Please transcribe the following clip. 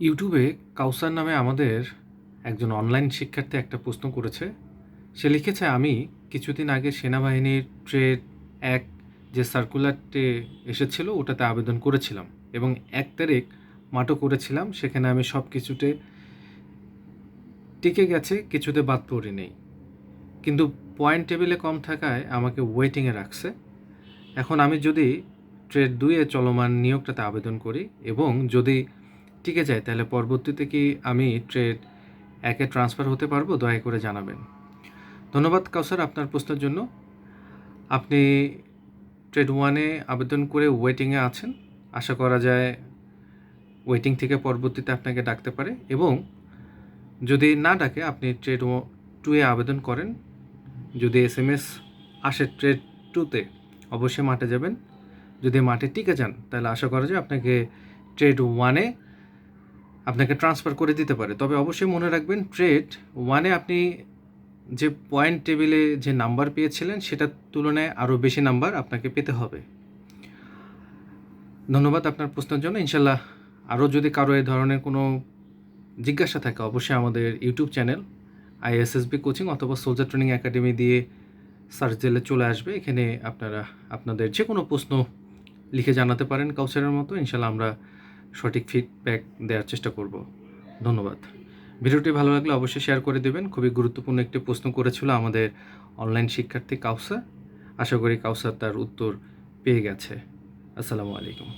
ইউটিউবে কাউসার নামে আমাদের একজন অনলাইন শিক্ষার্থী একটা প্রশ্ন করেছে। সে লিখেছে, আমি কিছুদিন আগে সেনাবাহিনীর ট্রেড ১ যে সার্কুলারটি এসেছিল ওটাতে আবেদন করেছিলাম এবং ১ তারিখ মাঠও করেছিলাম। সেখানে আমি সব কিছুতে টিকে গেছে, কিছুতে বাদ পড়ি নেই, কিন্তু পয়েন্ট টেবিলে কম থাকায় আমাকে ওয়েটিংয়ে রাখছে। এখন আমি যদি ট্রেড ২ চলমান নিয়োগটাতে আবেদন করি এবং যদি টিকে যায়, তাহলে পরবর্তীতে কি আমি ট্রেড ১ ট্রান্সফার হতে পারবো? দয়া করে জানাবেন। ধন্যবাদ কাউসার আপনার প্রশ্নের জন্য। আপনি ট্রেড 1 আবেদন করে ওয়েটিংয়ে আছেন। আশা করা যায় ওয়েটিং থেকে পরবর্তীতে আপনাকে ডাকতে পারে, এবং যদি না ডাকে আপনি ট্রেড 2 আবেদন করেন। যদি SMS আসে ট্রেড 2 অবশ্যই মাঠে যাবেন। যদি মাঠে টিকে যান তাহলে আশা করা যায় আপনাকে ট্রেড 1 আপনাকে ট্রান্সফার করে দিতে পারে। তবে অবশ্যই মনে রাখবেন, ট্রেড 1 আপনি যে পয়েন্ট টেবিলে যে নাম্বার পেয়েছিলেন সেটার তুলনায় আরও বেশি নাম্বার আপনাকে পেতে হবে। ধন্যবাদ আপনার প্রশ্নের জন্য। ইনশাল্লাহ আরও যদি কারো এই ধরনের কোনো জিজ্ঞাসা থাকে অবশ্যই আমাদের ইউটিউব চ্যানেল ISSB কোচিং অথবা সোলজার ট্রেনিং একাডেমি দিয়ে সার্চ দিলে চলে আসবে। এখানে আপনারা আপনাদের যে কোনো প্রশ্ন লিখে জানাতে পারেন কাউসারের মতো। ইনশাল্লাহ আমরা সঠিক ফিডব্যাক দেওয়ার চেষ্টা করব। ধন্যবাদ। ভিডিওটি ভালো লাগলে অবশ্যই শেয়ার করে দেবেন। খুবই গুরুত্বপূর্ণ একটি প্রশ্ন করেছিল আমাদের অনলাইন শিক্ষার্থী কাউসার। আশা করি কাউসার তার উত্তর পেয়ে গেছে। আসসালামু আলাইকুম।